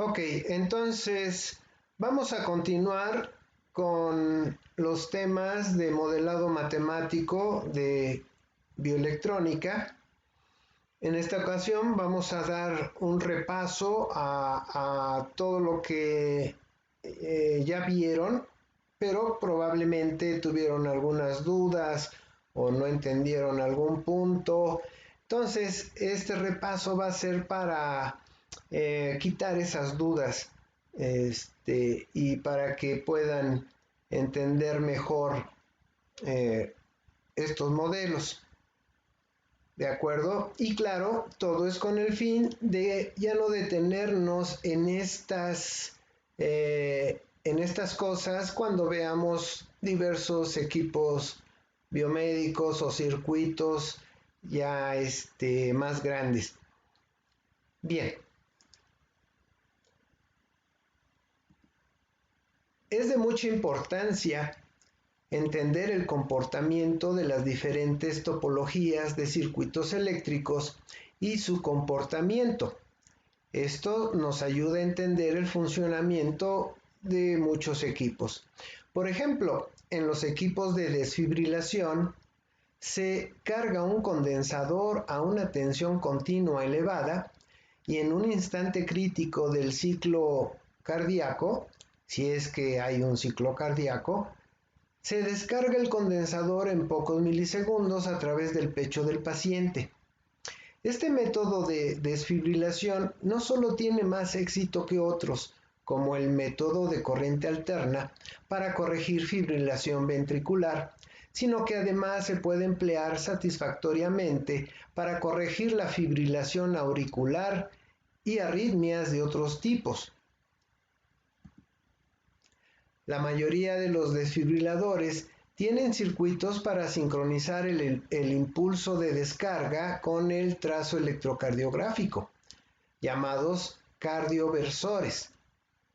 Ok, entonces vamos a continuar con los temas de modelado matemático de bioelectrónica. En esta ocasión vamos a dar un repaso a todo lo que ya vieron, pero probablemente tuvieron algunas dudas o no entendieron algún punto. Entonces, este repaso va a ser para quitar esas dudas y para que puedan entender mejor estos modelos. ¿De acuerdo? Y claro, todo es con el fin de ya no detenernos en estas cosas cuando veamos diversos equipos biomédicos o circuitos ya más grandes. Bien. Es de mucha importancia entender el comportamiento de las diferentes topologías de circuitos eléctricos y su comportamiento. Esto nos ayuda a entender el funcionamiento de muchos equipos. Por ejemplo, en los equipos de desfibrilación se carga un condensador a una tensión continua elevada y en un instante crítico del ciclo cardíaco, si es que hay un ciclo cardíaco, se descarga el condensador en pocos milisegundos a través del pecho del paciente. Este método de desfibrilación no solo tiene más éxito que otros, como el método de corriente alterna para corregir fibrilación ventricular, sino que además se puede emplear satisfactoriamente para corregir la fibrilación auricular y arritmias de otros tipos. La mayoría de los desfibriladores tienen circuitos para sincronizar el impulso de descarga con el trazo electrocardiográfico, llamados cardioversores.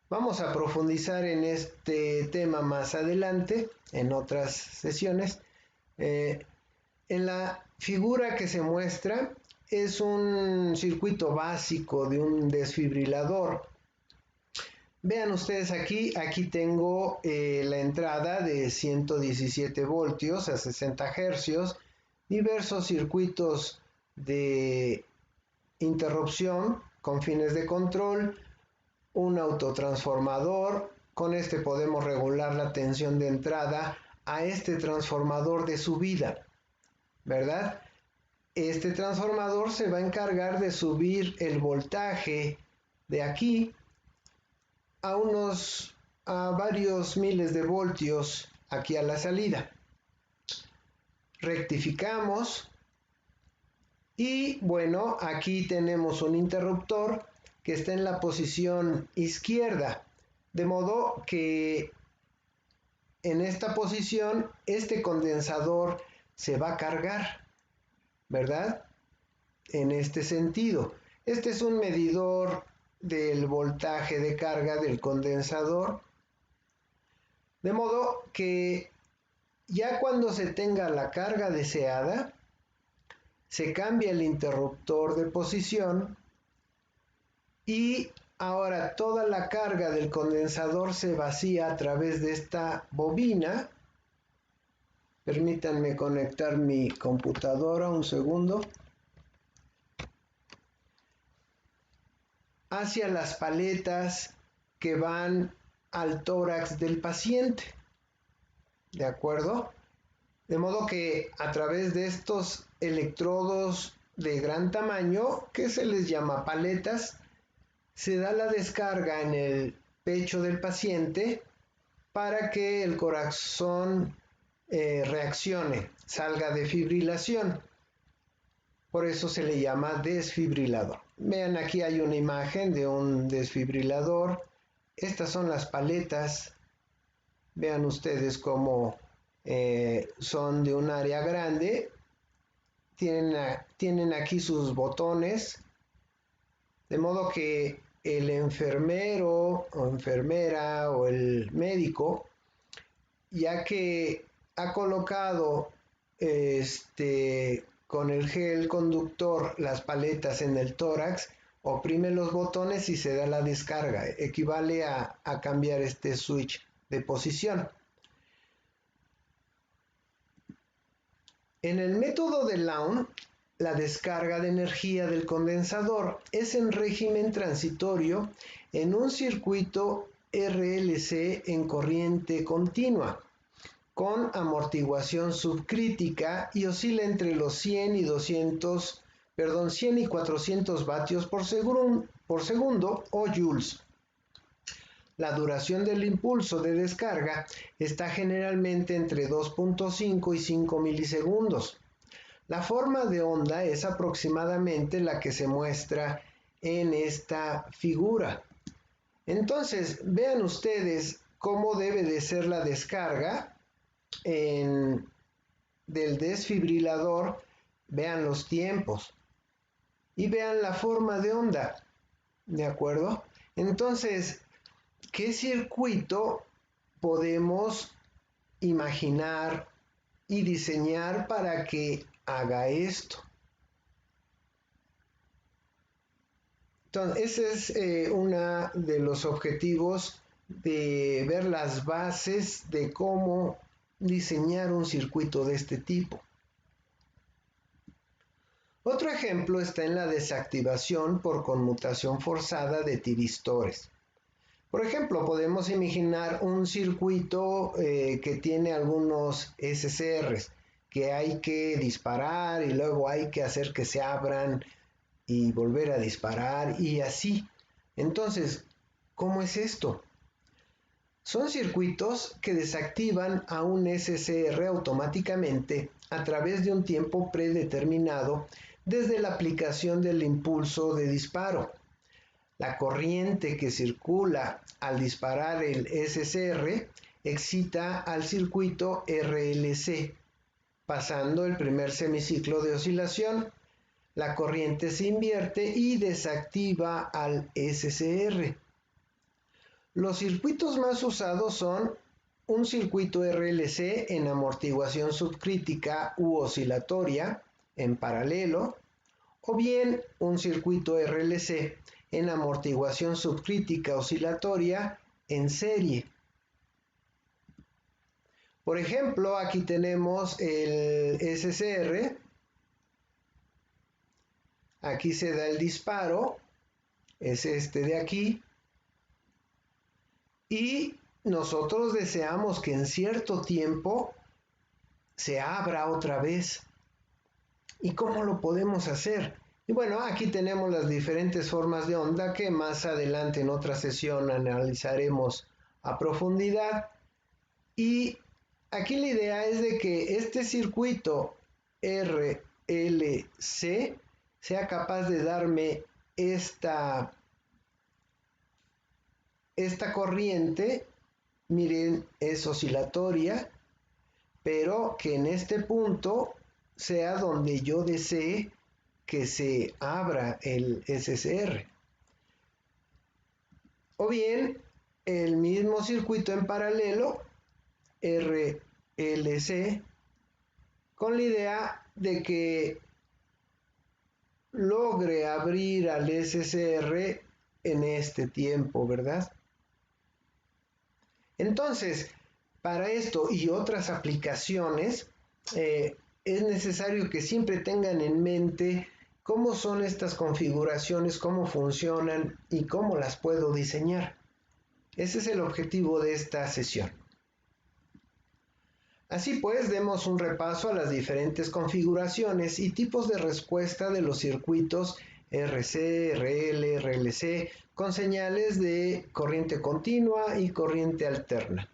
Vamos a profundizar en este tema más adelante, en otras sesiones. En la figura que se muestra es un circuito básico de un desfibrilador. Vean ustedes aquí tengo la entrada de 117 voltios a 60 hercios, diversos circuitos de interrupción con fines de control, un autotransformador, con este podemos regular la tensión de entrada a este transformador de subida, ¿verdad? Este transformador se va a encargar de subir el voltaje de aquí a varios miles de voltios aquí a la salida. Rectificamos y bueno, aquí tenemos un interruptor que está en la posición izquierda, de modo que en esta posición este condensador se va a cargar, ¿verdad? En este sentido. Este es un medidor del voltaje de carga del condensador, de modo que ya cuando se tenga la carga deseada, se cambia el interruptor de posición y ahora toda la carga del condensador se vacía a través de esta bobina. Permítanme conectar mi computadora un segundo. Hacia las paletas que van al tórax del paciente. ¿De acuerdo? De modo que a través de estos electrodos de gran tamaño, que se les llama paletas, se da la descarga en el pecho del paciente para que el corazón reaccione, salga de fibrilación. Por eso se le llama desfibrilador. Vean, aquí hay una imagen de un desfibrilador. Estas son las paletas. Vean ustedes cómo son de un área grande. Tienen aquí sus botones. De modo que el enfermero o enfermera o el médico, ya que ha colocado con el gel conductor las paletas en el tórax, oprime los botones y se da la descarga. Equivale a cambiar este switch de posición. En el método de Laun, la descarga de energía del condensador es en régimen transitorio en un circuito RLC en corriente continua, con amortiguación subcrítica y oscila entre los 100 y 400 vatios por segundo o joules. La duración del impulso de descarga está generalmente entre 2.5 y 5 milisegundos. La forma de onda es aproximadamente la que se muestra en esta figura. Entonces, vean ustedes cómo debe de ser la descarga del desfibrilador. Vean los tiempos y vean la forma de onda, ¿de acuerdo? Entonces, ¿qué circuito podemos imaginar y diseñar para que haga esto? Entonces, ese es uno de los objetivos de ver las bases de cómo diseñar un circuito de este tipo. Otro ejemplo está en la desactivación por conmutación forzada de tiristores. Por ejemplo, podemos imaginar un circuito que tiene algunos SCRs que hay que disparar y luego hay que hacer que se abran y volver a disparar y así. Entonces, ¿cómo es esto? Son circuitos que desactivan a un SCR automáticamente a través de un tiempo predeterminado desde la aplicación del impulso de disparo. La corriente que circula al disparar el SCR excita al circuito RLC. Pasando el primer semiciclo de oscilación, la corriente se invierte y desactiva al SCR. Los circuitos más usados son un circuito RLC en amortiguación subcrítica u oscilatoria en paralelo, o bien un circuito RLC en amortiguación subcrítica oscilatoria en serie. Por ejemplo, aquí tenemos el SCR, aquí se da el disparo, es este de aquí, y nosotros deseamos que en cierto tiempo se abra otra vez. ¿Y cómo lo podemos hacer? Y bueno, aquí tenemos las diferentes formas de onda que más adelante en otra sesión analizaremos a profundidad. Y aquí la idea es de que este circuito RLC sea capaz de darme esta corriente, miren, es oscilatoria, pero que en este punto sea donde yo desee que se abra el SCR. O bien, el mismo circuito en paralelo, RLC, con la idea de que logre abrir al SCR en este tiempo, ¿verdad? Entonces, para esto y otras aplicaciones, es necesario que siempre tengan en mente cómo son estas configuraciones, cómo funcionan y cómo las puedo diseñar. Ese es el objetivo de esta sesión. Así pues, demos un repaso a las diferentes configuraciones y tipos de respuesta de los circuitos RC, RL, RLC con señales de corriente continua y corriente alterna.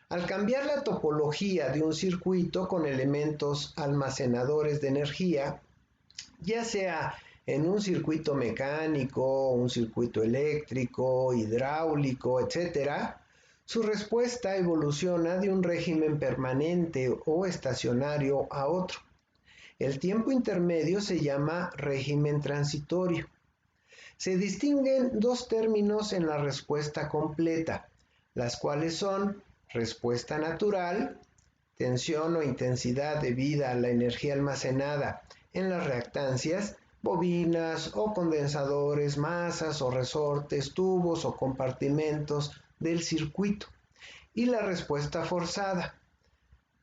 Al cambiar la topología de un circuito con elementos almacenadores de energía, ya sea en un circuito mecánico, un circuito eléctrico, hidráulico, etc., su respuesta evoluciona de un régimen permanente o estacionario a otro. El tiempo intermedio se llama régimen transitorio. Se distinguen dos términos en la respuesta completa, las cuales son respuesta natural, tensión o intensidad debida a la energía almacenada en las reactancias, bobinas o condensadores, masas o resortes, tubos o compartimentos del circuito. Y la respuesta forzada,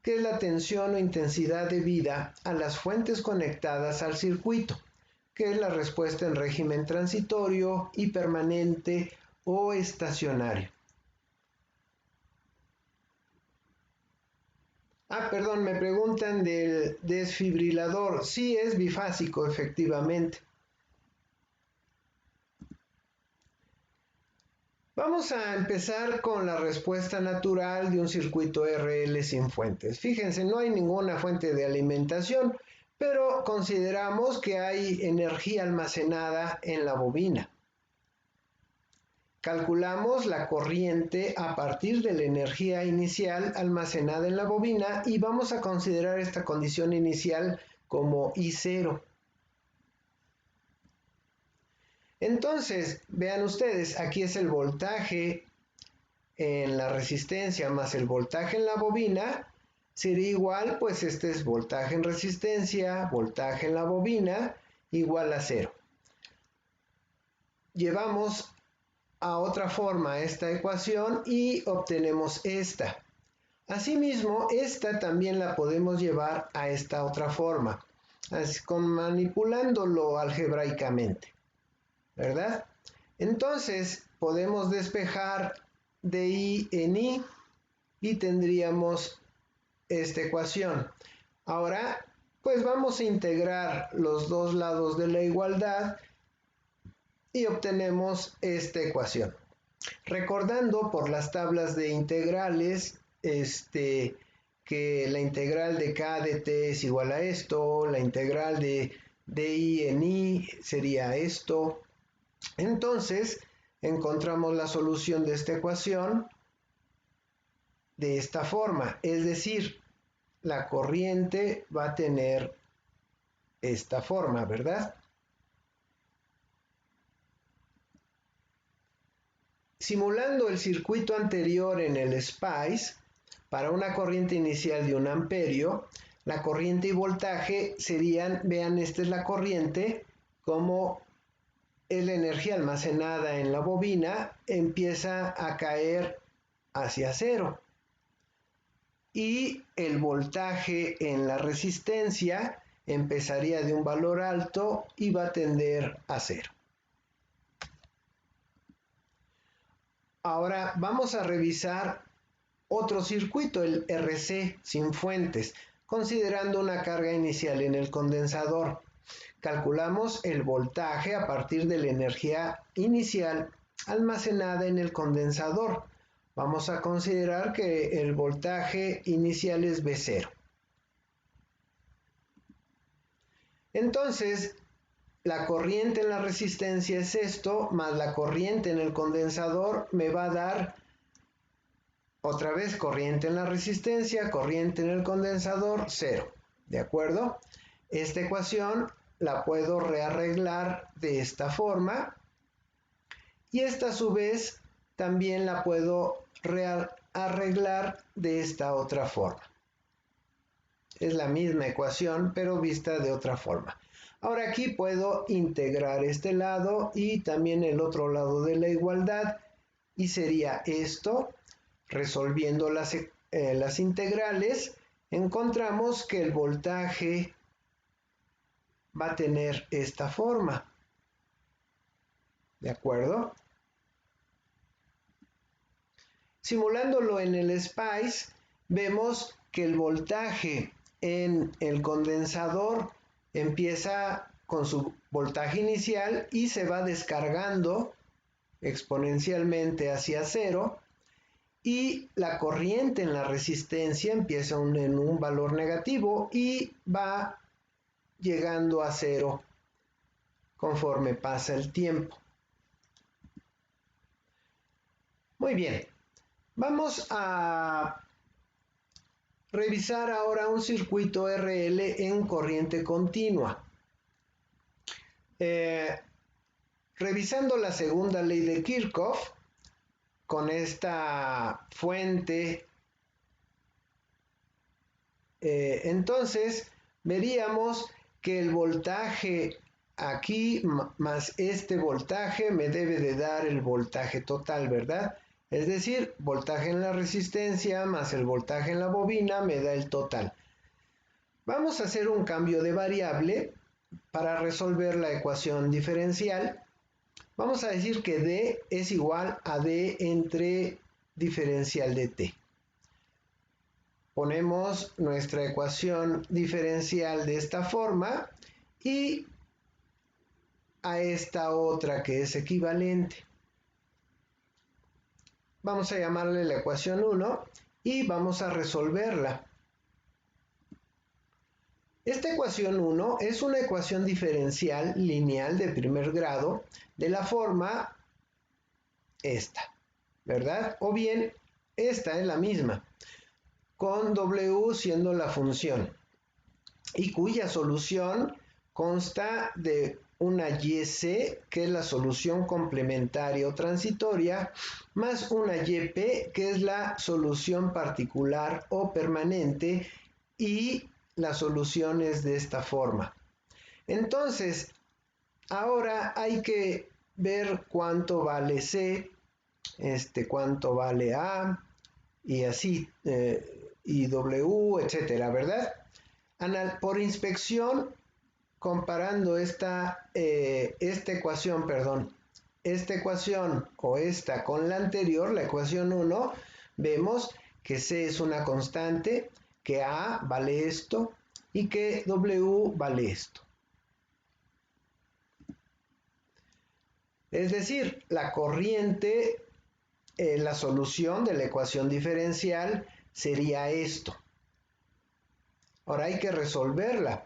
que es la tensión o intensidad debida a las fuentes conectadas al circuito, que es la respuesta en régimen transitorio y permanente o estacionario. Perdón, me preguntan del desfibrilador. Sí, es bifásico, efectivamente. Vamos a empezar con la respuesta natural de un circuito RL sin fuentes. Fíjense, no hay ninguna fuente de alimentación, pero consideramos que hay energía almacenada en la bobina. Calculamos la corriente a partir de la energía inicial almacenada en la bobina y vamos a considerar esta condición inicial como I0. Entonces, vean ustedes, aquí es el voltaje en la resistencia más el voltaje en la bobina, sería igual, pues este es voltaje en resistencia, voltaje en la bobina, igual a 0. Llevamos a otra forma esta ecuación y obtenemos esta. Asimismo, esta también la podemos llevar a esta otra forma, manipulándolo algebraicamente, ¿verdad? Entonces, podemos despejar de I en I y tendríamos esta ecuación. Ahora, pues vamos a integrar los dos lados de la igualdad y obtenemos esta ecuación. Recordando por las tablas de integrales, que la integral de k de t es igual a esto, la integral de i en i sería esto. Entonces, encontramos la solución de esta ecuación de esta forma, es decir, la corriente va a tener esta forma, ¿verdad? Simulando el circuito anterior en el SPICE, para una corriente inicial de 1 amperio, la corriente y voltaje serían, vean, esta es la corriente, como es la energía almacenada en la bobina, empieza a caer hacia 0. Y el voltaje en la resistencia empezaría de un valor alto y va a tender a 0. Ahora vamos a revisar otro circuito, el RC sin fuentes, considerando una carga inicial en el condensador. Calculamos el voltaje a partir de la energía inicial almacenada en el condensador. Vamos a considerar que el voltaje inicial es V0. Entonces, la corriente en la resistencia es esto, más la corriente en el condensador me va a dar otra vez corriente en la resistencia, corriente en el condensador, 0. ¿De acuerdo? Esta ecuación la puedo rearreglar de esta forma y esta a su vez también la puedo rearreglar de esta otra forma. Es la misma ecuación pero vista de otra forma. Ahora aquí puedo integrar este lado y también el otro lado de la igualdad y sería esto. Resolviendo las integrales, encontramos que el voltaje va a tener esta forma. ¿De acuerdo? Simulándolo en el SPICE, vemos que el voltaje en el condensador empieza con su voltaje inicial y se va descargando exponencialmente hacia 0. Y la corriente en la resistencia empieza en un valor negativo y va llegando a 0 conforme pasa el tiempo. Muy bien, vamos a revisar ahora un circuito RL en corriente continua. Revisando la segunda ley de Kirchhoff, con esta fuente, entonces veríamos que el voltaje aquí más este voltaje me debe de dar el voltaje total, ¿verdad? Es decir, voltaje en la resistencia más el voltaje en la bobina me da el total. Vamos a hacer un cambio de variable para resolver la ecuación diferencial. Vamos a decir que D es igual a D entre diferencial de T. Ponemos nuestra ecuación diferencial de esta forma y a esta otra que es equivalente. Vamos a llamarle la ecuación 1 y vamos a resolverla. Esta ecuación 1 es una ecuación diferencial lineal de primer grado de la forma esta, ¿verdad? O bien esta es la misma, con W siendo la función y cuya solución consta de una YC, que es la solución complementaria o transitoria, más una YP, que es la solución particular o permanente, y la solución es de esta forma. Entonces, ahora hay que ver cuánto vale C, cuánto vale A, y así, y W, etcétera, ¿verdad? Por inspección, comparando esta ecuación o esta con la anterior, la ecuación 1, vemos que C es una constante, que A vale esto y que W vale esto. Es decir, la corriente, la solución de la ecuación diferencial sería esto. Ahora hay que resolverla.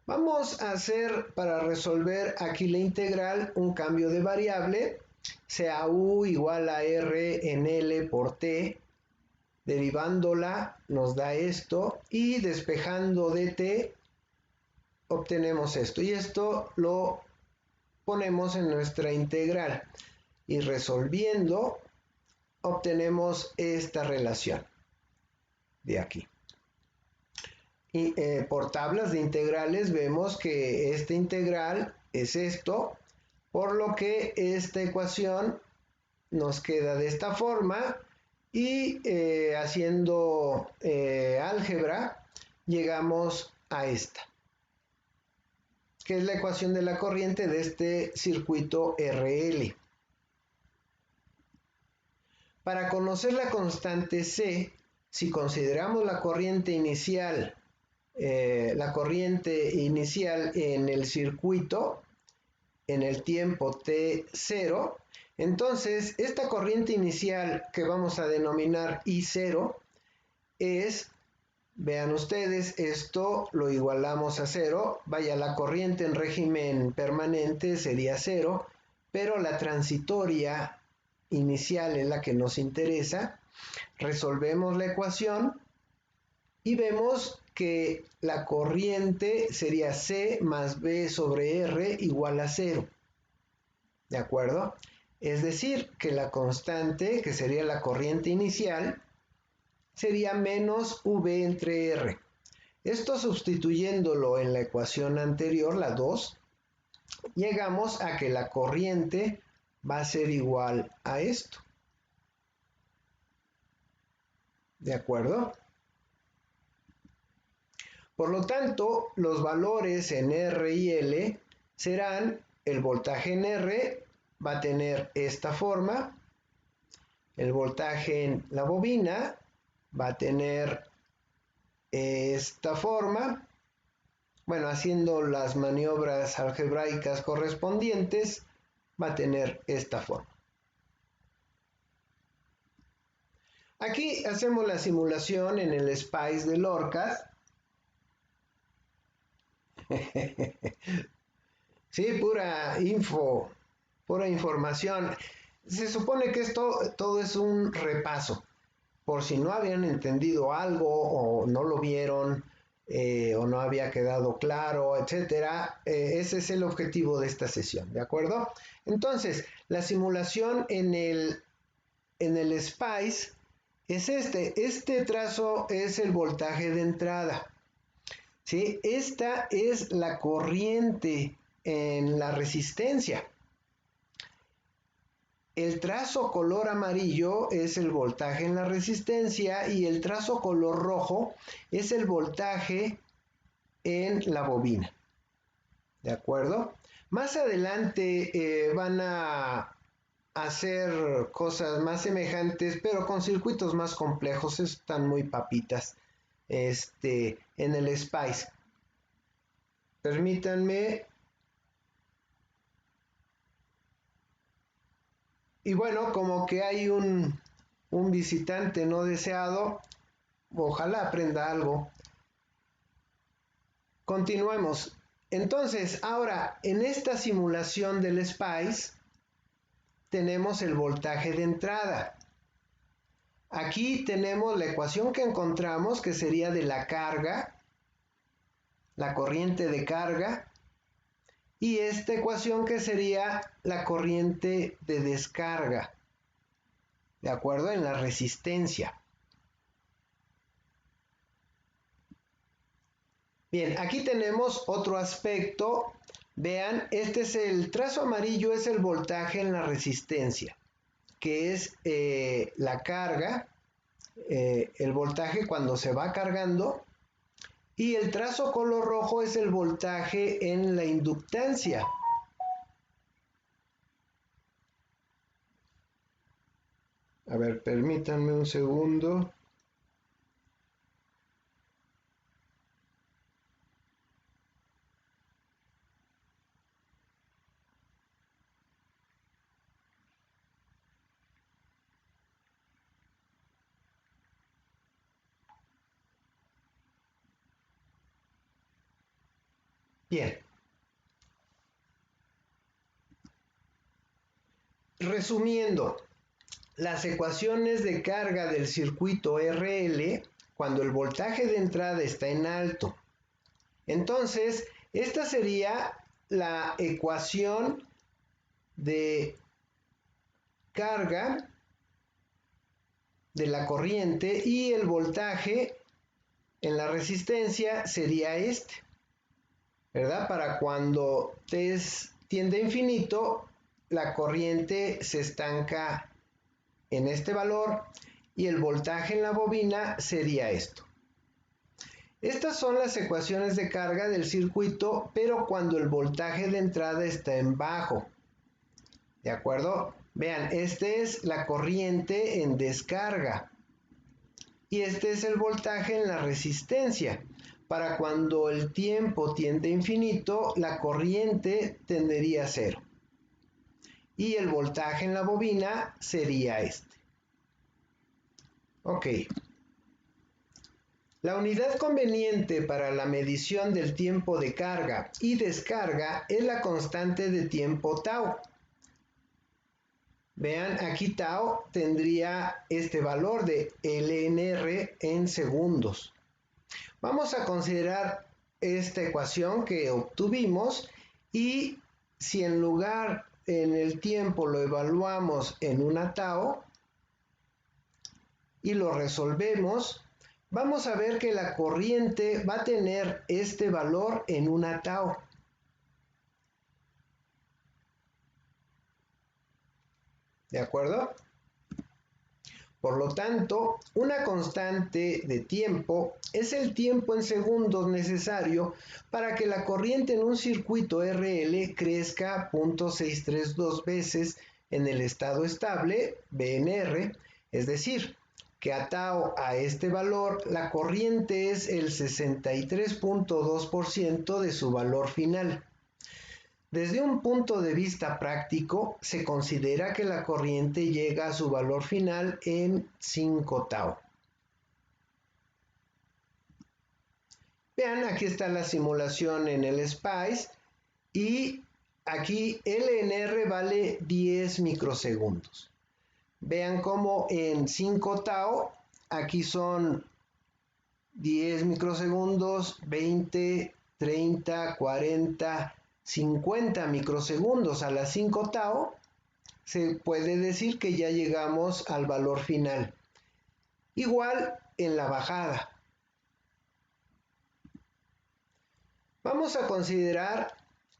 Vamos a hacer, para resolver aquí la integral, un cambio de variable, sea U igual a R en L por T, derivándola nos da esto, y despejando de T obtenemos esto, y esto lo ponemos en nuestra integral, y resolviendo obtenemos esta relación de aquí. Y, por tablas de integrales vemos que esta integral es esto, por lo que esta ecuación nos queda de esta forma, y haciendo álgebra llegamos a esta, que es la ecuación de la corriente de este circuito RL. Para conocer la constante C, si consideramos la corriente inicial en el circuito en el tiempo t0, entonces esta corriente inicial que vamos a denominar I0 es, vean ustedes, esto lo igualamos a 0, vaya, la corriente en régimen permanente sería 0, pero la transitoria inicial es la que nos interesa. Resolvemos la ecuación y vemos que la corriente sería C más B sobre R igual a 0. ¿De acuerdo? Es decir, que la constante, que sería la corriente inicial, sería menos V entre R. Esto sustituyéndolo en la ecuación anterior, la 2, llegamos a que la corriente va a ser igual a esto. ¿De acuerdo? Por lo tanto, los valores en R y L serán, el voltaje en R va a tener esta forma, el voltaje en la bobina va a tener esta forma, bueno, haciendo las maniobras algebraicas correspondientes, va a tener esta forma. Aquí hacemos la simulación en el SPICE del ORCAD. Sí, pura información. Se supone que esto todo es un repaso, por si no habían entendido algo o no lo vieron o no había quedado claro, etcétera. Ese es el objetivo de esta sesión, ¿de acuerdo? Entonces, la simulación en el SPICE es este trazo es el voltaje de entrada, ¿sí? Esta es la corriente en la resistencia. El trazo color amarillo es el voltaje en la resistencia y el trazo color rojo es el voltaje en la bobina. ¿De acuerdo? Más adelante van a hacer cosas más semejantes, pero con circuitos más complejos. Están muy papitas en el SPICE. Permítanme. Y bueno, como que hay un visitante no deseado, ojalá aprenda algo. Continuemos. Entonces, ahora, en esta simulación del SPICE, tenemos el voltaje de entrada. Aquí tenemos la ecuación que encontramos, que sería de la carga, la corriente de carga, y esta ecuación que sería la corriente de descarga, ¿de acuerdo? En la resistencia. Bien, aquí tenemos otro aspecto. Vean, este es el trazo amarillo, es el voltaje en la resistencia, que es la carga, el voltaje cuando se va cargando, y el trazo color rojo es el voltaje en la inductancia. A ver, permítanme un segundo. Bien. Resumiendo, las ecuaciones de carga del circuito RL, cuando el voltaje de entrada está en alto. Entonces, esta sería la ecuación de carga de la corriente y el voltaje en la resistencia sería este, ¿verdad? Para cuando T tiende a infinito, la corriente se estanca en este valor y el voltaje en la bobina sería esto. Estas son las ecuaciones de carga del circuito, pero cuando el voltaje de entrada está en bajo. ¿De acuerdo? Vean, esta es la corriente en descarga y este es el voltaje en la resistencia. Para cuando el tiempo tiende a infinito, la corriente tendería a cero. Y el voltaje en la bobina sería este. Ok. La unidad conveniente para la medición del tiempo de carga y descarga es la constante de tiempo tau. Vean, aquí tau tendría este valor de LNR en segundos. Vamos a considerar esta ecuación que obtuvimos y si en lugar en el tiempo lo evaluamos en una tau y lo resolvemos, vamos a ver que la corriente va a tener este valor en una tau. ¿De acuerdo? Por lo tanto, una constante de tiempo es el tiempo en segundos necesario para que la corriente en un circuito RL crezca 0.632 veces en el estado estable, BNR, es decir, que atado a este valor, la corriente es el 63.2% de su valor final. Desde un punto de vista práctico, se considera que la corriente llega a su valor final en 5 tau. Vean, aquí está la simulación en el SPICE y aquí LNR vale 10 microsegundos. Vean cómo en 5 tau, aquí son 10 microsegundos, 20, 30, 40, 50 microsegundos a las 5 tau, se puede decir que ya llegamos al valor final. Igual en la bajada. Vamos a considerar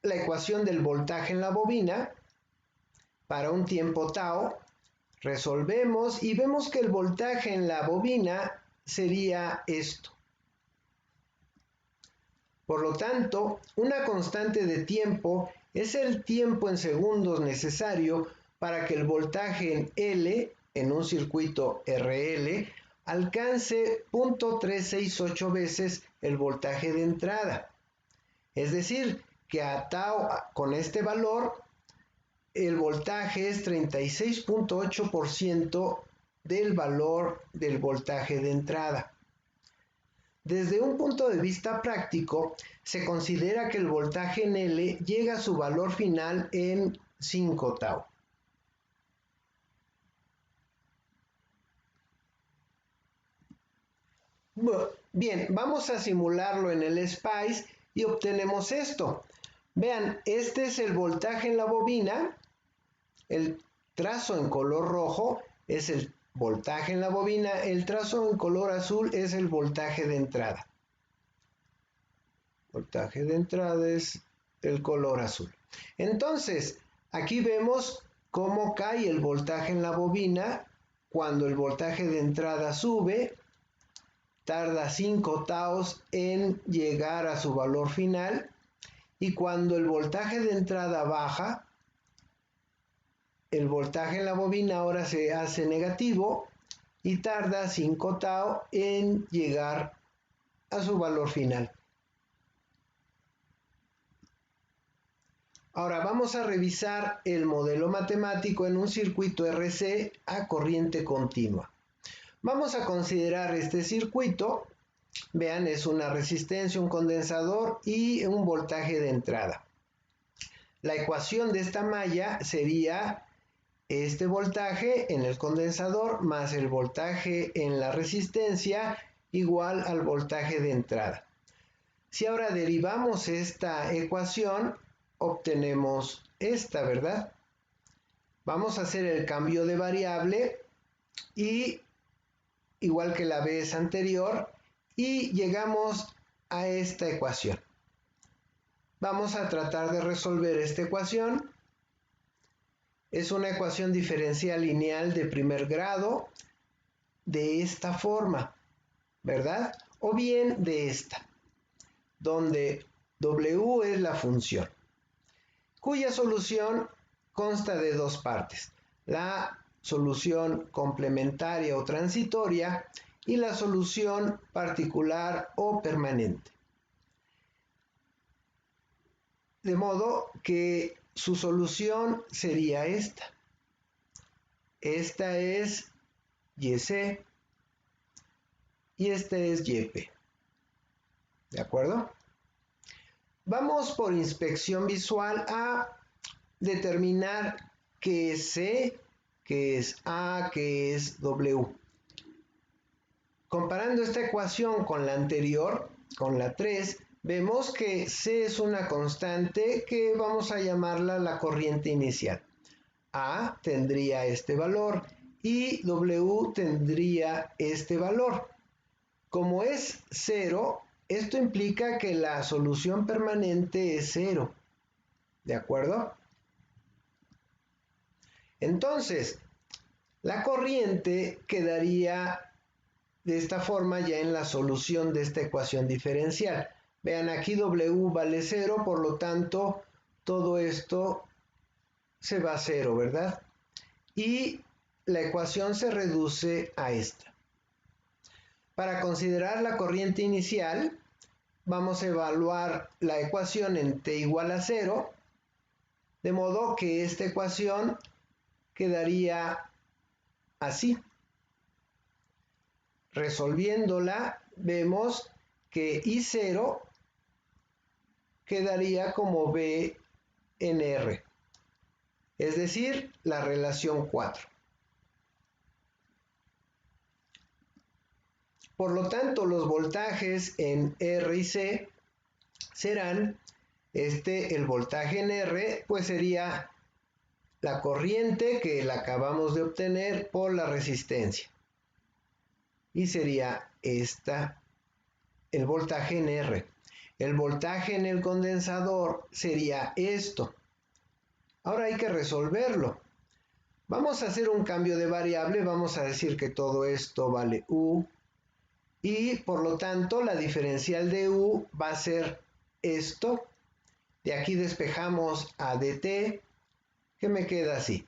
la ecuación del voltaje en la bobina para un tiempo tau. Resolvemos y vemos que el voltaje en la bobina sería esto. Por lo tanto, una constante de tiempo es el tiempo en segundos necesario para que el voltaje en L, en un circuito RL, alcance 0.368 veces el voltaje de entrada. Es decir, que a tau, con este valor, el voltaje es 36.8% del valor del voltaje de entrada. Desde un punto de vista práctico, se considera que el voltaje en L llega a su valor final en 5 tau. Bien, vamos a simularlo en el SPICE y obtenemos esto. Vean, este es el voltaje en la bobina. El trazo en color rojo es el voltaje en la bobina, el trazo en color azul es el voltaje de entrada. Voltaje de entrada es el color azul. Entonces, aquí vemos cómo cae el voltaje en la bobina cuando el voltaje de entrada sube, tarda 5 taus en llegar a su valor final, y cuando el voltaje de entrada baja, el voltaje en la bobina ahora se hace negativo y tarda 5 tau en llegar a su valor final. Ahora vamos a revisar el modelo matemático en un circuito RC a corriente continua. Vamos a considerar este circuito. Vean, es una resistencia, un condensador y un voltaje de entrada. La ecuación de esta malla sería este voltaje en el condensador más el voltaje en la resistencia igual al voltaje de entrada. Si ahora derivamos esta ecuación, obtenemos esta, ¿verdad? Vamos a hacer el cambio de variable y igual que la vez anterior y llegamos a esta ecuación. Vamos a tratar de resolver esta ecuación. Es una ecuación diferencial lineal de primer grado de esta forma, ¿verdad? O bien de esta, donde W es la función, cuya solución consta de dos partes: la solución complementaria o transitoria y la solución particular o permanente. De modo que su solución sería esta. Esta es YC y esta es YP. ¿De acuerdo? Vamos por inspección visual a determinar qué es C, qué es A, qué es W. Comparando esta ecuación con la anterior, con la 3, vemos que C es una constante que vamos a llamarla la corriente inicial. A tendría este valor y W tendría este valor. Como es 0, esto implica que la solución permanente es 0. ¿De acuerdo? Entonces, la corriente quedaría de esta forma ya en la solución de esta ecuación diferencial. Vean, aquí W vale 0, por lo tanto, todo esto se va a 0, ¿verdad? Y la ecuación se reduce a esta. Para considerar la corriente inicial, vamos a evaluar la ecuación en t igual a 0, de modo que esta ecuación quedaría así. Resolviéndola, vemos que I0 quedaría como B en R, es decir, la relación 4. Por lo tanto, los voltajes en R y C serán, el voltaje en R, pues sería la corriente que la acabamos de obtener por la resistencia. Y sería esta, el voltaje en R. El voltaje en el condensador sería esto. Ahora hay que resolverlo. Vamos a hacer un cambio de variable, vamos a decir que todo esto vale U y por lo tanto la diferencial de U va a ser esto. De aquí despejamos a dt, que me queda así.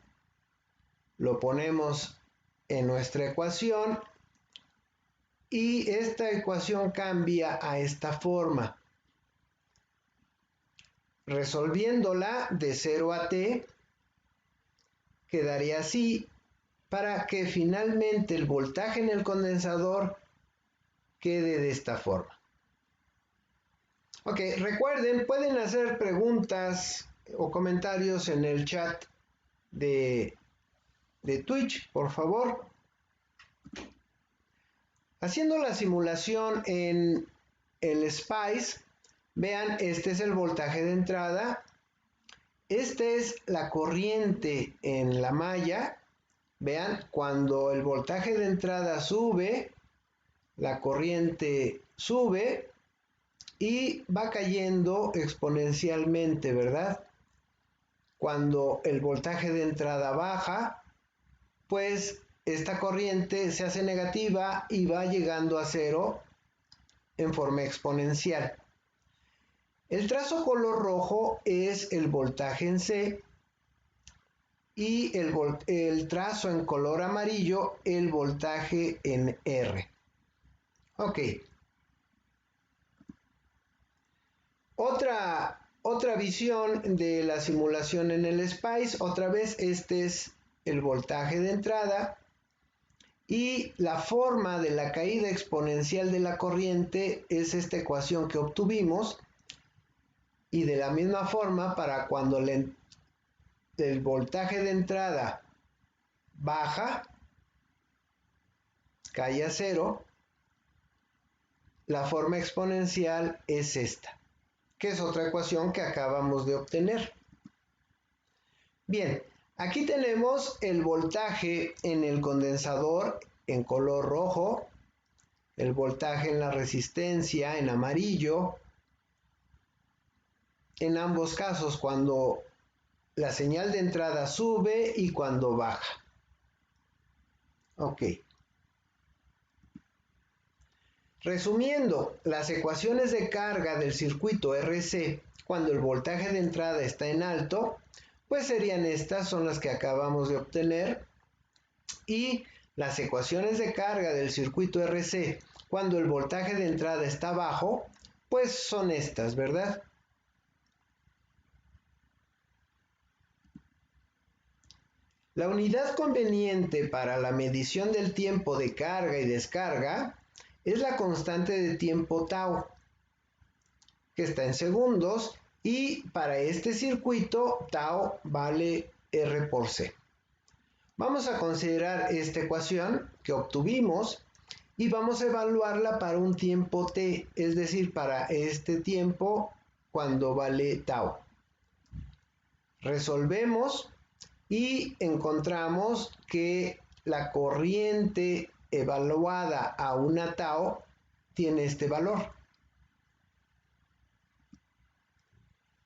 Lo ponemos en nuestra ecuación y esta ecuación cambia a esta forma. Resolviéndola de 0 a t, quedaría así para que finalmente el voltaje en el condensador quede de esta forma. Ok, recuerden, pueden hacer preguntas o comentarios en el chat de Twitch, por favor. Haciendo la simulación en el SPICE, vean, este es el voltaje de entrada, esta es la corriente en la malla. Vean, cuando el voltaje de entrada sube, la corriente sube y va cayendo exponencialmente, ¿verdad? Cuando el voltaje de entrada baja, pues esta corriente se hace negativa y va llegando a cero en forma exponencial. El trazo color rojo es el voltaje en C y el trazo en color amarillo el voltaje en R. Ok. Otra visión de la simulación en el SPICE, otra vez este es el voltaje de entrada y la forma de la caída exponencial de la corriente es esta ecuación que obtuvimos y de la misma forma para cuando el voltaje de entrada baja, cae a cero, la forma exponencial es esta, que es otra ecuación que acabamos de obtener. Bien, aquí tenemos el voltaje en el condensador en color rojo, el voltaje en la resistencia en amarillo, en ambos casos cuando la señal de entrada sube y cuando baja. Ok. Resumiendo, las ecuaciones de carga del circuito RC cuando el voltaje de entrada está en alto, pues serían estas, son las que acabamos de obtener, y las ecuaciones de carga del circuito RC cuando el voltaje de entrada está bajo, pues son estas, ¿verdad? La unidad conveniente para la medición del tiempo de carga y descarga es la constante de tiempo tau, que está en segundos, y para este circuito tau vale R por C. Vamos a considerar esta ecuación que obtuvimos y vamos a evaluarla para un tiempo t, es decir, para este tiempo cuando vale tau. Resolvemos y encontramos que la corriente evaluada a una tau tiene este valor.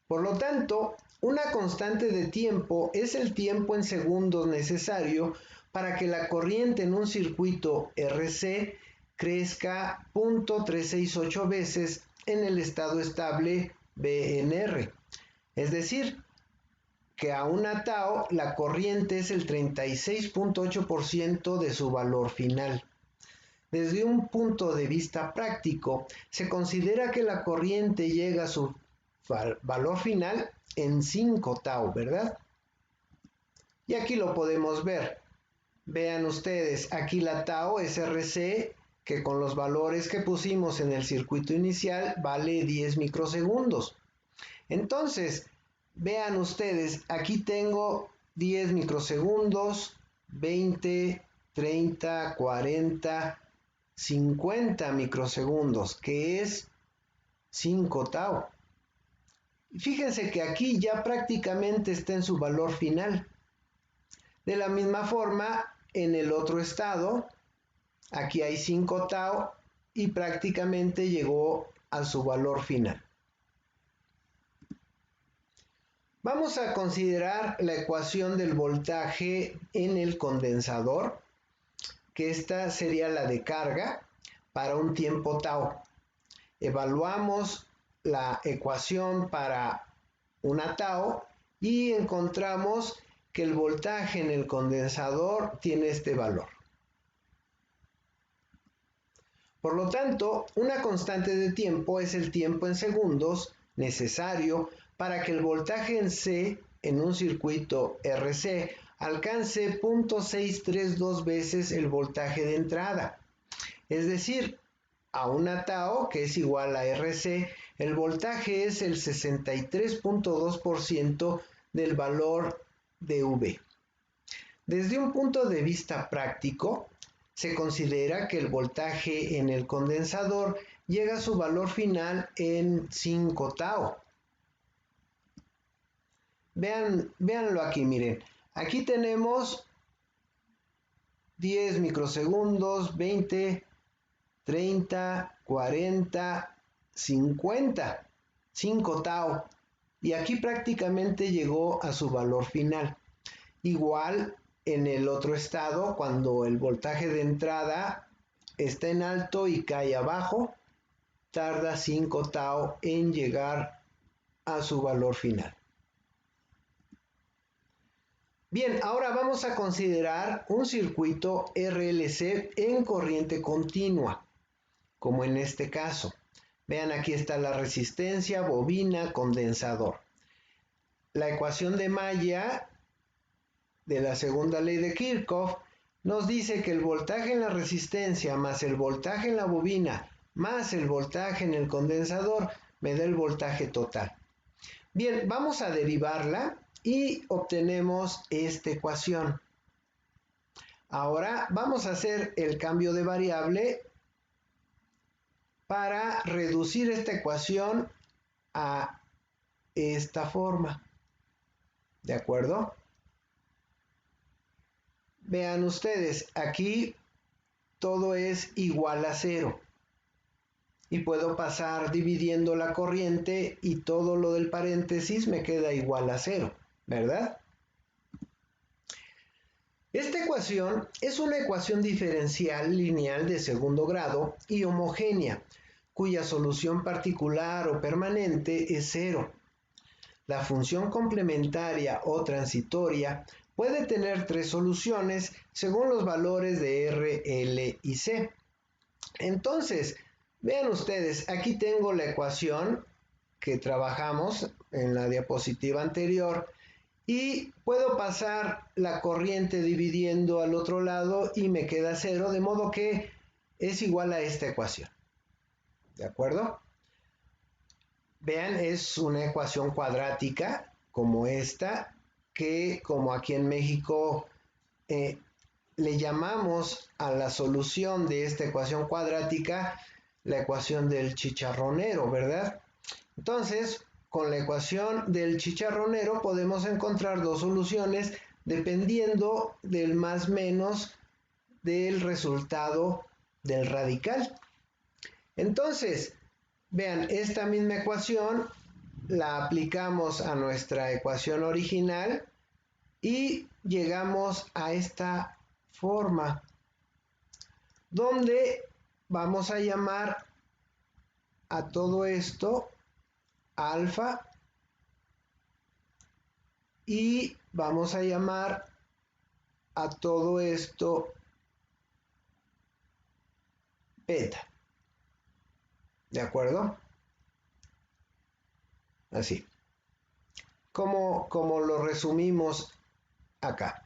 Por lo tanto, una constante de tiempo es el tiempo en segundos necesario para que la corriente en un circuito RC crezca 0.368 veces en el estado estable BNR. Es decir, que a una tau la corriente es el 36.8% de su valor final. Desde un punto de vista práctico, se considera que la corriente llega a su valor final en 5 tau, ¿verdad? Y aquí lo podemos ver. Vean ustedes, aquí la tau es RC, que con los valores que pusimos en el circuito inicial vale 10 microsegundos. Entonces, vean ustedes, aquí tengo 10 microsegundos, 20, 30, 40, 50 microsegundos, que es 5 tau. Fíjense que aquí ya prácticamente está en su valor final. De la misma forma, en el otro estado, aquí hay 5 tau y prácticamente llegó a su valor final. Vamos a considerar la ecuación del voltaje en el condensador, que esta sería la de carga para un tiempo tau. Evaluamos la ecuación para una tau y encontramos que el voltaje en el condensador tiene este valor. Por lo tanto, una constante de tiempo es el tiempo en segundos necesario para que el voltaje en C en un circuito RC alcance 0.632 veces el voltaje de entrada. Es decir, a una tau, que es igual a RC, el voltaje es el 63.2% del valor de V. Desde un punto de vista práctico, se considera que el voltaje en el condensador llega a su valor final en 5 tau. Véanlo aquí, miren. Aquí tenemos 10 microsegundos, 20, 30, 40, 50, 5 tau. Y aquí prácticamente llegó a su valor final. Igual en el otro estado, cuando el voltaje de entrada está en alto y cae abajo, tarda 5 tau en llegar a su valor final. Bien, ahora vamos a considerar un circuito RLC en corriente continua, como en este caso. Vean, aquí está la resistencia, bobina, condensador. La ecuación de malla de la segunda ley de Kirchhoff nos dice que el voltaje en la resistencia más el voltaje en la bobina más el voltaje en el condensador me da el voltaje total. Bien, vamos a derivarla y obtenemos esta ecuación. Ahora vamos a hacer el cambio de variable para reducir esta ecuación a esta forma. ¿De acuerdo? Vean ustedes, aquí todo es igual a 0. Y puedo pasar dividiendo la corriente y todo lo del paréntesis me queda igual a 0, ¿verdad? Esta ecuación es una ecuación diferencial lineal de segundo grado y homogénea, cuya solución particular o permanente es 0. La función complementaria o transitoria puede tener 3 soluciones según los valores de R, L y C. Entonces, vean ustedes, aquí tengo la ecuación que trabajamos en la diapositiva anterior y puedo pasar la corriente dividiendo al otro lado y me queda 0, de modo que es igual a esta ecuación. ¿De acuerdo? Vean, es una ecuación cuadrática como esta, que como aquí en México le llamamos a la solución de esta ecuación cuadrática la ecuación del chicharronero, ¿verdad? Entonces, con la ecuación del chicharronero podemos encontrar dos soluciones dependiendo del más menos del resultado del radical. Entonces, vean, esta misma ecuación la aplicamos a nuestra ecuación original y llegamos a esta forma, donde vamos a llamar a todo esto alfa y vamos a llamar a todo esto beta. ¿De acuerdo? Así. Como lo resumimos acá.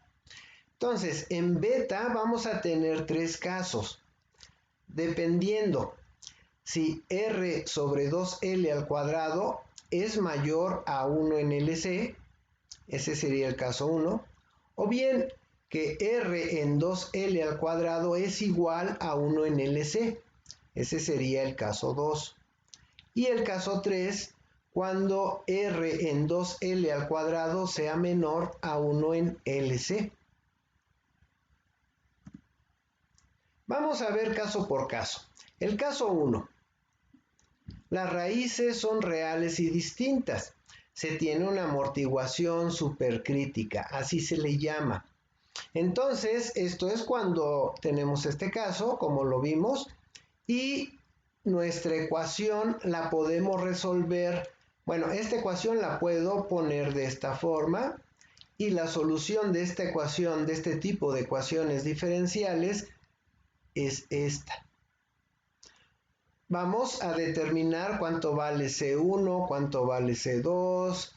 Entonces, en beta vamos a tener 3 casos. Dependiendo si R sobre 2L al cuadrado es mayor a 1 en LC, ese sería el caso 1, o bien que R en 2L al cuadrado es igual a 1 en LC, ese sería el caso 2. Y el caso 3, cuando R en 2L al cuadrado sea menor a 1 en LC. Vamos a ver caso por caso. El caso 1. Las raíces son reales y distintas. se tiene una amortiguación supercrítica, así se le llama. Entonces, esto es cuando tenemos este caso, como lo vimos, y nuestra ecuación la podemos resolver. Bueno, esta ecuación la puedo poner de esta forma y la solución de esta ecuación, de este tipo de ecuaciones diferenciales, es esta. Vamos a determinar cuánto vale C1, cuánto vale C2,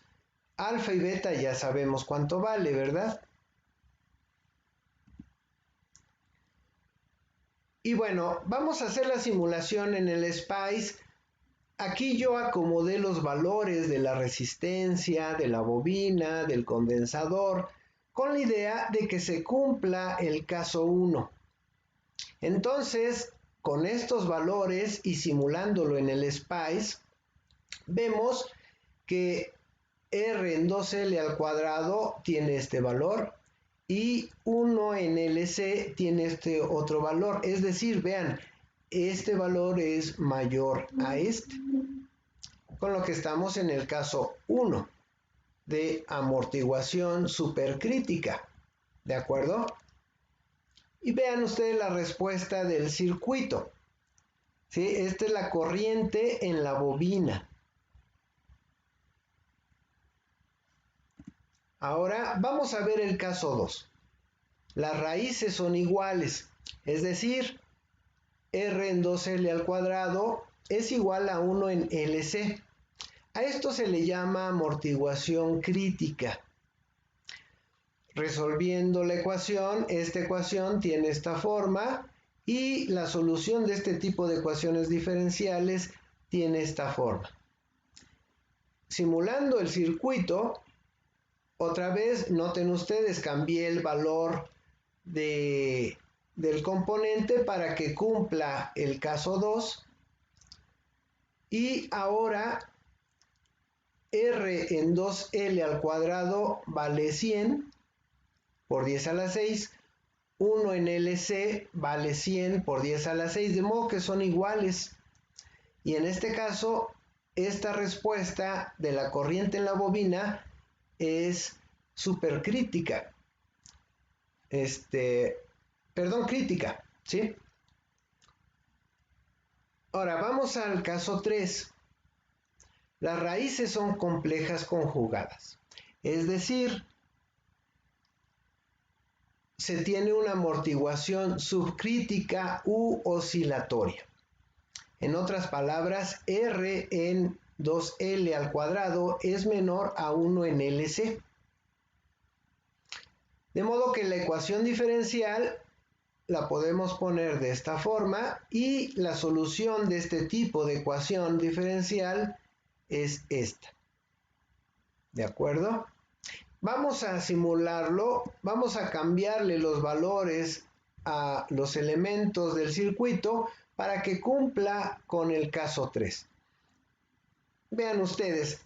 alfa y beta ya sabemos cuánto vale, ¿verdad? Y bueno, vamos a hacer la simulación en el SPICE. Aquí yo acomodé los valores de la resistencia, de la bobina, del condensador, con la idea de que se cumpla el caso 1. Entonces, con estos valores y simulándolo en el SPICE, vemos que R en 2L al cuadrado tiene este valor y 1 en LC tiene este otro valor. Es decir, vean, este valor es mayor a este. Con lo que estamos en el caso 1 de amortiguación supercrítica. ¿De acuerdo? Y vean ustedes la respuesta del circuito. ¿Sí? Esta es la corriente en la bobina. Ahora vamos a ver el caso 2. Las raíces son iguales, es decir, R en 2L al cuadrado es igual a 1 en LC. A esto se le llama amortiguación crítica. Resolviendo la ecuación, esta ecuación tiene esta forma y la solución de este tipo de ecuaciones diferenciales tiene esta forma. Simulando el circuito, otra vez, noten ustedes, cambié el valor del componente para que cumpla el caso 2 y ahora R en 2L al cuadrado vale 100 por 10 a la 6, 1 en LC vale 100 por 10 a la 6, de modo que son iguales. Y en este caso, esta respuesta de la corriente en la bobina es supercrítica. Crítica, ¿sí? Ahora vamos al caso 3. Las raíces son complejas conjugadas, es decir, se tiene una amortiguación subcrítica u oscilatoria. En otras palabras, R en 2L al cuadrado es menor a 1 en LC. De modo que la ecuación diferencial la podemos poner de esta forma y la solución de este tipo de ecuación diferencial es esta. ¿De acuerdo? Vamos a simularlo, vamos a cambiarle los valores a los elementos del circuito para que cumpla con el caso 3. Vean ustedes,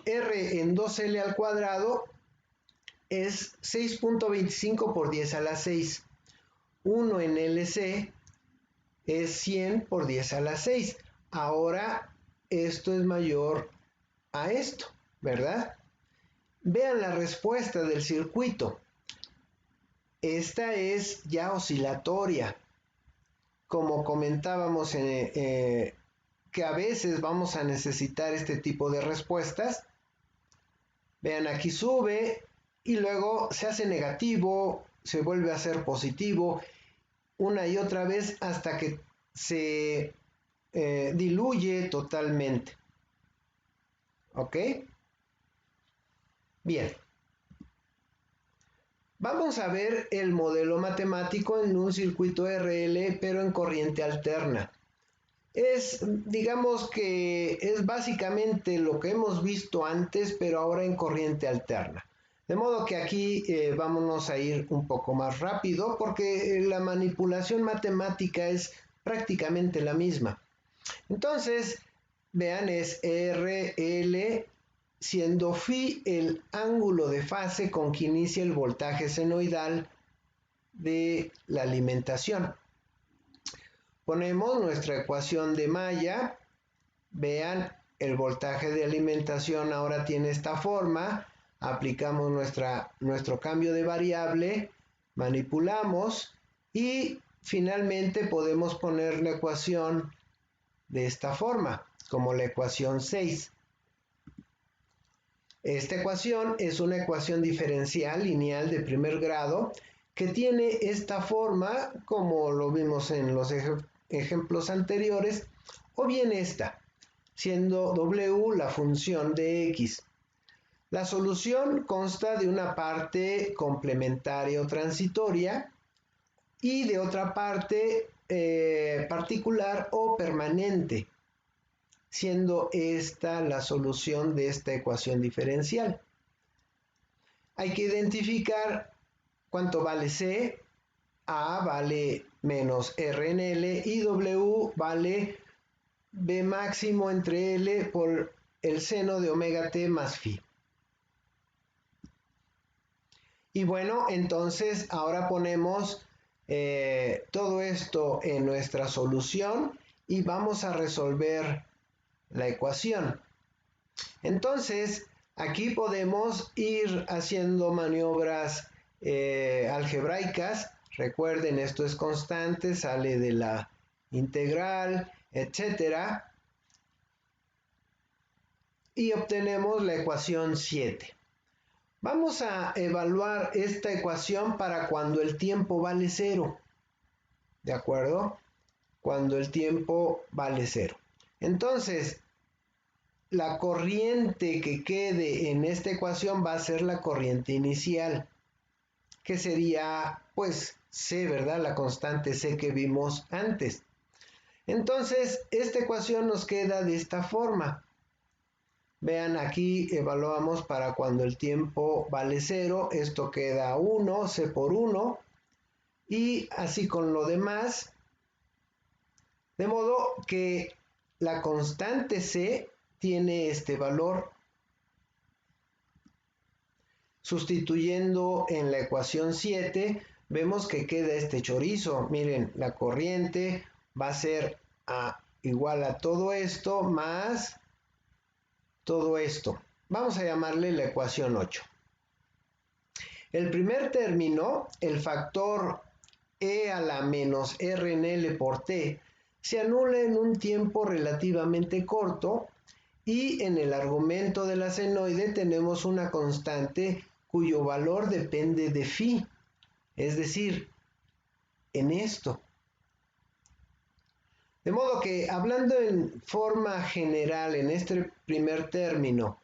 R en 2L al cuadrado es 6.25 por 10 a la 6. 1 en LC es 100 por 10 a la 6. Ahora esto es mayor a esto, ¿verdad? Vean la respuesta del circuito. Esta es ya oscilatoria. Como comentábamos, que a veces vamos a necesitar este tipo de respuestas. Vean, aquí sube y luego se hace negativo, se vuelve a ser positivo, una y otra vez hasta que se diluye totalmente. ¿Ok? Bien. Vamos a ver el modelo matemático en un circuito RL, pero en corriente alterna. Digamos que es básicamente lo que hemos visto antes, pero ahora en corriente alterna. De modo que aquí vámonos a ir un poco más rápido porque la manipulación matemática es prácticamente la misma. Entonces, vean, es RL siendo phi el ángulo de fase con que inicia el voltaje senoidal de la alimentación. Ponemos nuestra ecuación de malla. Vean, el voltaje de alimentación ahora tiene esta forma, aplicamos nuestro cambio de variable, manipulamos y finalmente podemos poner la ecuación de esta forma, como la ecuación 6. Esta ecuación es una ecuación diferencial lineal de primer grado que tiene esta forma, como lo vimos en los ejemplos anteriores, o bien esta, siendo W la función de X. La solución consta de una parte complementaria o transitoria y de otra parte particular o permanente, siendo esta la solución de esta ecuación diferencial. Hay que identificar cuánto vale C. A vale menos R en L y W vale B máximo entre L por el seno de omega T más phi. Y bueno, entonces ahora ponemos todo esto en nuestra solución y vamos a resolver la ecuación. Entonces, aquí podemos ir haciendo maniobras algebraicas. Recuerden, esto es constante, sale de la integral, etcétera. Y obtenemos la ecuación 7. Vamos a evaluar esta ecuación para cuando el tiempo vale 0. ¿De acuerdo? Cuando el tiempo vale 0. Entonces, la corriente que quede en esta ecuación va a ser la corriente inicial, que sería, pues, C, ¿verdad? La constante C que vimos antes. Entonces, esta ecuación nos queda de esta forma. Vean, aquí evaluamos para cuando el tiempo vale 0, esto queda 1, C por 1, y así con lo demás, de modo que la constante C tiene este valor. Sustituyendo en la ecuación 7, vemos que queda este chorizo. Miren, la corriente va a ser igual a todo esto más todo esto. Vamos a llamarle la ecuación 8. El primer término, el factor E a la menos R en L por T, se anula en un tiempo relativamente corto y en el argumento de la senoide tenemos una constante cuyo valor depende de phi, es decir, en esto. De modo que, hablando en forma general en este primer término,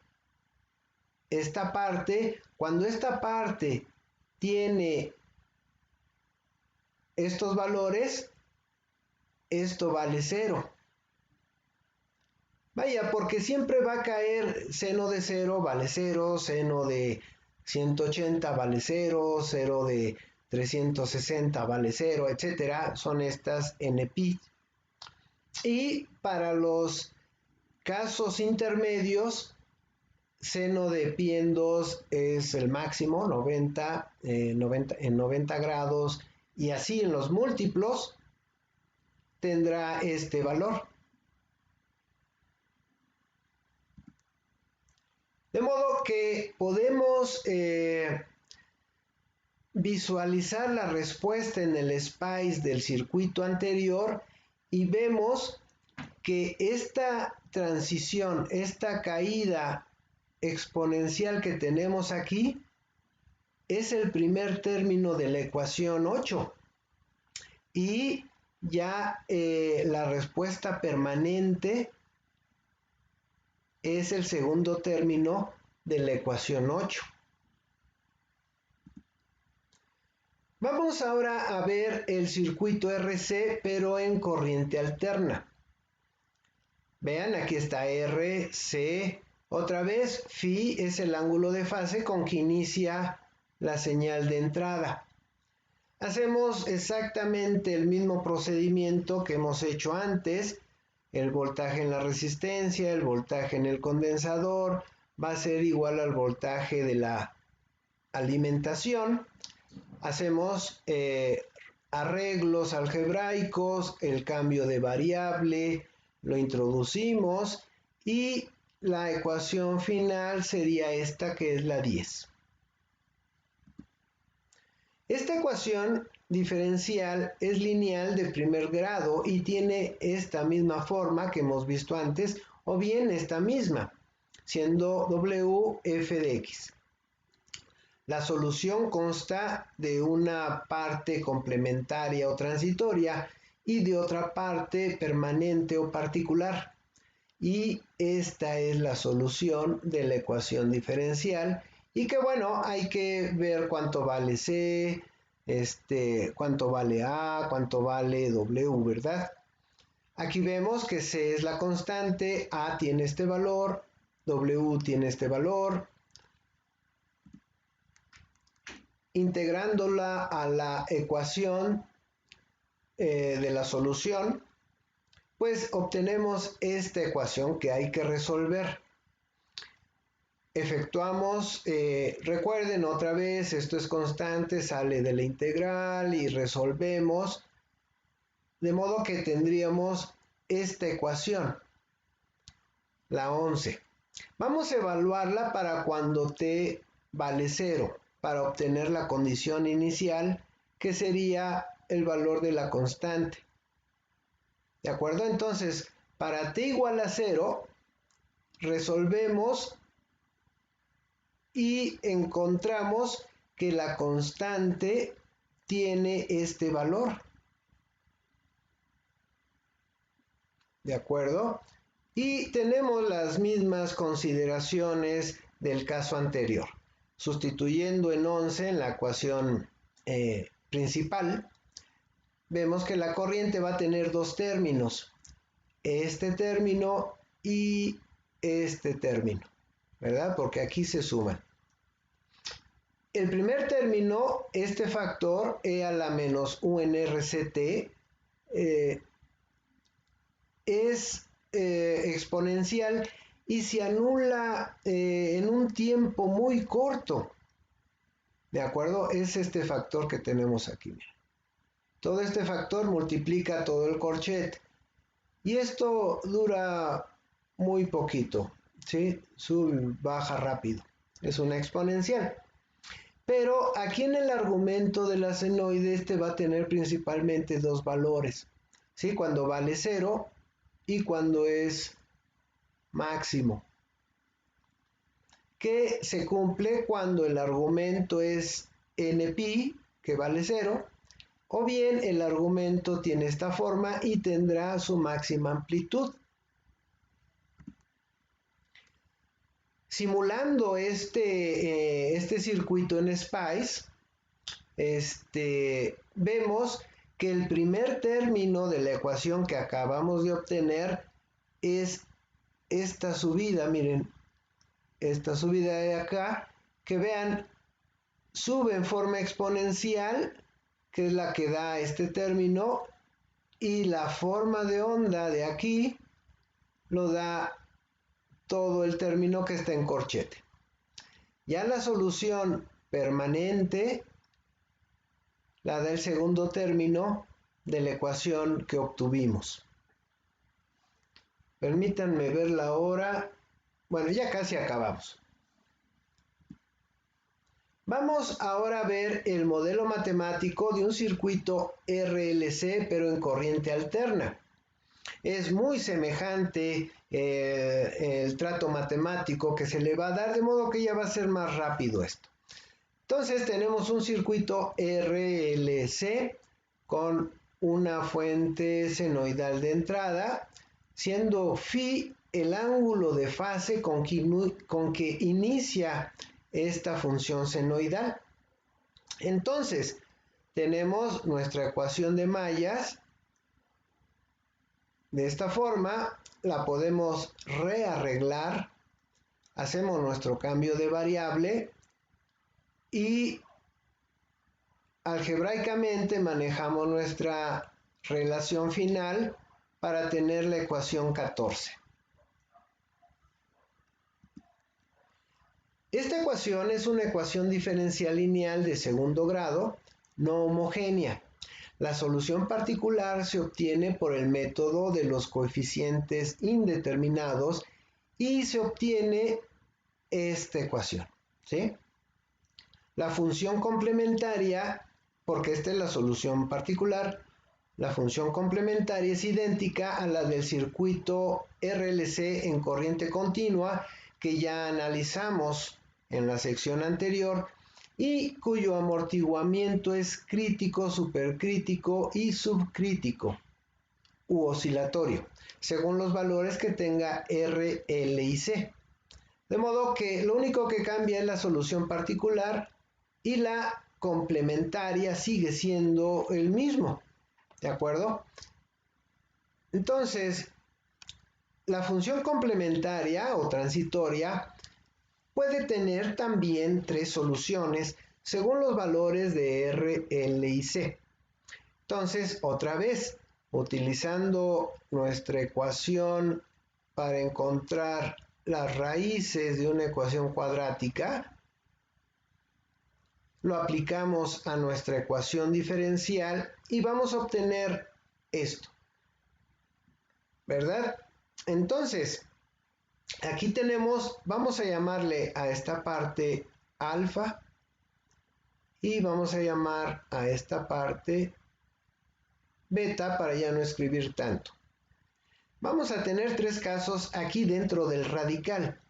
esta parte, cuando esta parte tiene estos valores, esto vale 0. Vaya, porque siempre va a caer seno de 0 vale 0, seno de 180 vale 0, 0 de 360 vale 0, etcétera. Son estas NP. Y para los casos intermedios, seno de pi en 2 es el máximo, 90 en 90 grados, y así en los múltiplos tendrá este valor. De modo que podemos visualizar la respuesta en el SPICE del circuito anterior y vemos que esta transición, esta caída exponencial que tenemos aquí, es el primer término de la ecuación 8 y ya la respuesta permanente es el segundo término de la ecuación 8. Vamos ahora a ver el circuito RC, pero en corriente alterna. Vean, aquí está RC. Otra vez, phi es el ángulo de fase con que inicia la señal de entrada. Hacemos exactamente el mismo procedimiento que hemos hecho antes. El voltaje en la resistencia, el voltaje en el condensador, va a ser igual al voltaje de la alimentación. Hacemos arreglos algebraicos, el cambio de variable, lo introducimos y la ecuación final sería esta, que es la 10. Esta ecuación diferencial es lineal de primer grado y tiene esta misma forma que hemos visto antes, o bien esta misma, siendo w f de x. La solución consta de una parte complementaria o transitoria y de otra parte permanente o particular. Y esta es la solución de la ecuación diferencial, y que bueno, hay que ver cuánto vale C, cuánto vale A, cuánto vale W, ¿verdad? Aquí vemos que C es la constante, A tiene este valor, W tiene este valor. Integrándola a la ecuación de la solución, pues obtenemos esta ecuación que hay que resolver. Efectuamos, recuerden otra vez, esto es constante, sale de la integral y resolvemos, de modo que tendríamos esta ecuación, la 11. Vamos a evaluarla para cuando t vale 0, para obtener la condición inicial, que sería el valor de la constante. ¿De acuerdo? Entonces, para t igual a 0, resolvemos y encontramos que la constante tiene este valor. ¿De acuerdo? Y tenemos las mismas consideraciones del caso anterior. Sustituyendo en 11 en la ecuación principal, vemos que la corriente va a tener dos términos, este término y este término, ¿verdad? Porque aquí se suman. El primer término, este factor E a la menos UNRCT, es exponencial y se anula en un tiempo muy corto. ¿De acuerdo? Es este factor que tenemos aquí. Mira. Todo este factor multiplica todo el corchete. Y esto dura muy poquito. ¿Sí? Sube, baja rápido. Es una exponencial. Pero aquí en el argumento de la senoide este va a tener principalmente dos valores. ¿Sí? Cuando vale 0 y cuando es máximo, que se cumple cuando el argumento es npi, que vale 0, o bien el argumento tiene esta forma y tendrá su máxima amplitud. Simulando este circuito en SPICE, vemos que el primer término de la ecuación que acabamos de obtener es esta subida, miren, esta subida de acá, que vean, sube en forma exponencial, que es la que da este término, y la forma de onda de aquí lo da todo el término que está en corchete. Ya la solución permanente la da el segundo término de la ecuación que obtuvimos. Permítanme ver la hora. Bueno, ya casi acabamos. Vamos ahora a ver el modelo matemático de un circuito RLC, pero en corriente alterna. Es muy semejante el trato matemático que se le va a dar, de modo que ya va a ser más rápido esto. Entonces tenemos un circuito RLC con una fuente senoidal de entrada, siendo phi el ángulo de fase con que inicia esta función senoidal. Entonces, tenemos nuestra ecuación de mallas. De esta forma, la podemos rearreglar, hacemos nuestro cambio de variable y algebraicamente manejamos nuestra relación final para tener la ecuación 14. Esta ecuación es una ecuación diferencial lineal de segundo grado, no homogénea. La solución particular se obtiene por el método de los coeficientes indeterminados y se obtiene esta ecuación, ¿sí? La función complementaria, porque esta es la solución particular, la función complementaria es idéntica a la del circuito RLC en corriente continua que ya analizamos en la sección anterior y cuyo amortiguamiento es crítico, supercrítico y subcrítico u oscilatorio, según los valores que tenga R, L y C. De modo que lo único que cambia es la solución particular y la complementaria sigue siendo el mismo. ¿De acuerdo? Entonces, la función complementaria o transitoria puede tener también tres soluciones según los valores de R, L y C. Entonces, otra vez, utilizando nuestra ecuación para encontrar las raíces de una ecuación cuadrática, lo aplicamos a nuestra ecuación diferencial y vamos a obtener esto, ¿verdad? Entonces, aquí tenemos, vamos a llamarle a esta parte alfa y vamos a llamar a esta parte beta para ya no escribir tanto. Vamos a tener tres casos aquí dentro del radical.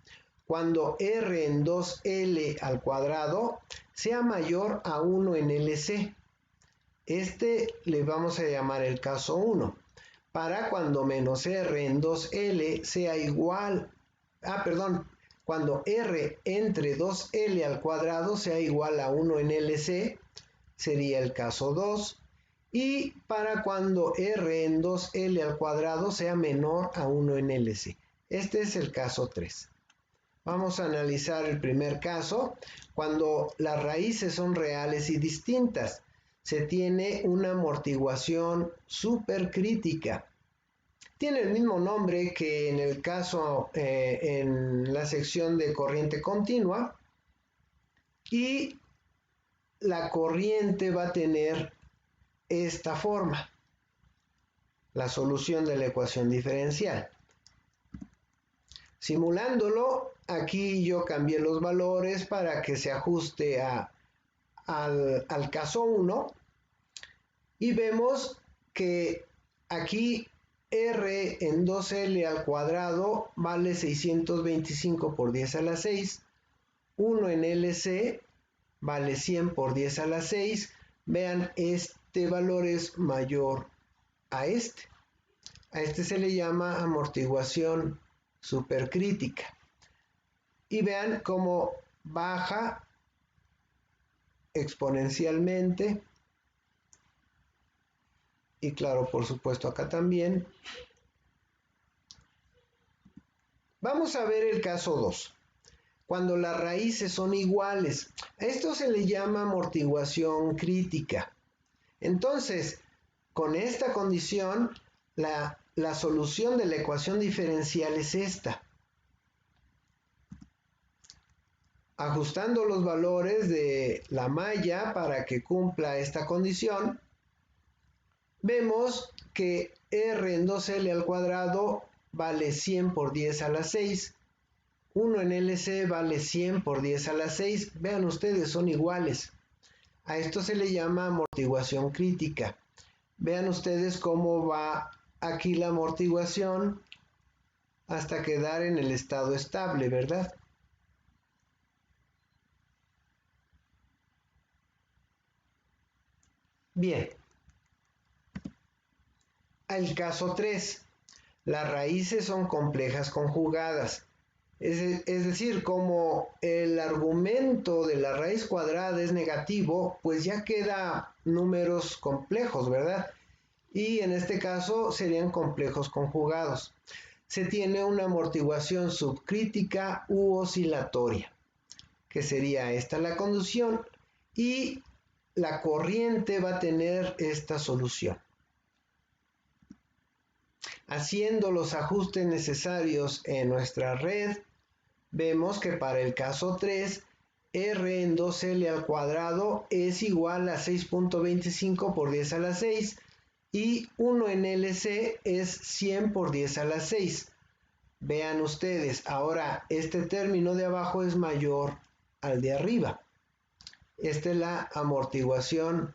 Cuando R en 2L al cuadrado sea mayor a 1 en LC. Este le vamos a llamar el caso 1. Para cuando menos R en 2L sea igual, cuando R entre 2L al cuadrado sea igual a 1 en LC, sería el caso 2. Y para cuando R en 2L al cuadrado sea menor a 1 en LC. Este es el caso 3. Vamos a analizar el primer caso. Cuando las raíces son reales y distintas, se tiene una amortiguación supercrítica. Tiene el mismo nombre que en el caso en la sección de corriente continua y la corriente va a tener esta forma, la solución de la ecuación diferencial. Simulándolo, aquí yo cambié los valores para que se ajuste al caso 1 y vemos que aquí R en 2L al cuadrado vale 625 por 10 a la 6, 1 en LC vale 100 por 10 a la 6, vean, este valor es mayor a este. A este se le llama amortiguación supercrítica. Y vean cómo baja exponencialmente. Y claro, por supuesto, acá también. Vamos a ver el caso 2. Cuando las raíces son iguales. A esto se le llama amortiguación crítica. Entonces, con esta condición, la solución de la ecuación diferencial es esta. Ajustando los valores de la malla para que cumpla esta condición, vemos que R en 2L al cuadrado vale 100 por 10 a la 6, 1 en LC vale 100 por 10 a la 6, vean ustedes, son iguales. A esto se le llama amortiguación crítica. Vean ustedes cómo va aquí la amortiguación hasta quedar en el estado estable, ¿verdad? Bien. Al caso 3. Las raíces son complejas conjugadas. Es decir, como el argumento de la raíz cuadrada es negativo, pues ya queda números complejos, ¿verdad? Y en este caso serían complejos conjugados. Se tiene una amortiguación subcrítica u oscilatoria, que sería esta la condición, y la corriente va a tener esta solución. Haciendo los ajustes necesarios en nuestra red, vemos que para el caso 3, R en 2L al cuadrado es igual a 6.25 por 10 a la 6 y 1 en LC es 100 por 10 a la 6. Vean ustedes, ahora este término de abajo es mayor al de arriba. Esta es la amortiguación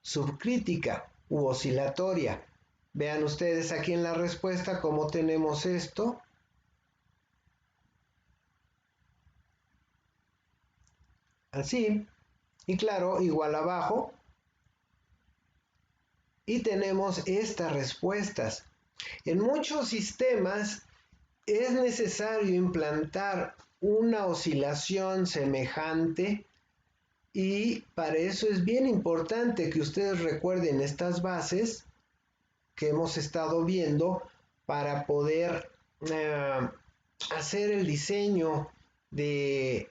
subcrítica u oscilatoria. Vean ustedes aquí en la respuesta cómo tenemos esto. Así. Y claro, igual abajo. Y tenemos estas respuestas. En muchos sistemas es necesario implantar una oscilación semejante y para eso es bien importante que ustedes recuerden estas bases que hemos estado viendo para poder hacer el diseño de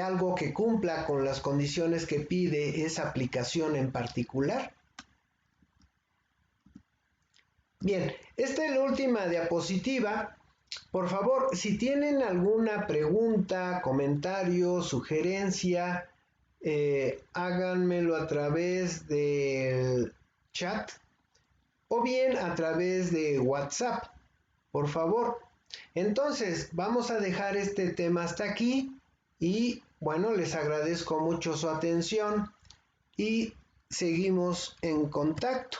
algo que cumpla con las condiciones que pide esa aplicación en particular. Bien, esta es la última diapositiva. Por favor, si tienen alguna pregunta, comentario, sugerencia, háganmelo a través del chat o bien a través de WhatsApp, por favor. Entonces, vamos a dejar este tema hasta aquí y bueno, les agradezco mucho su atención y seguimos en contacto.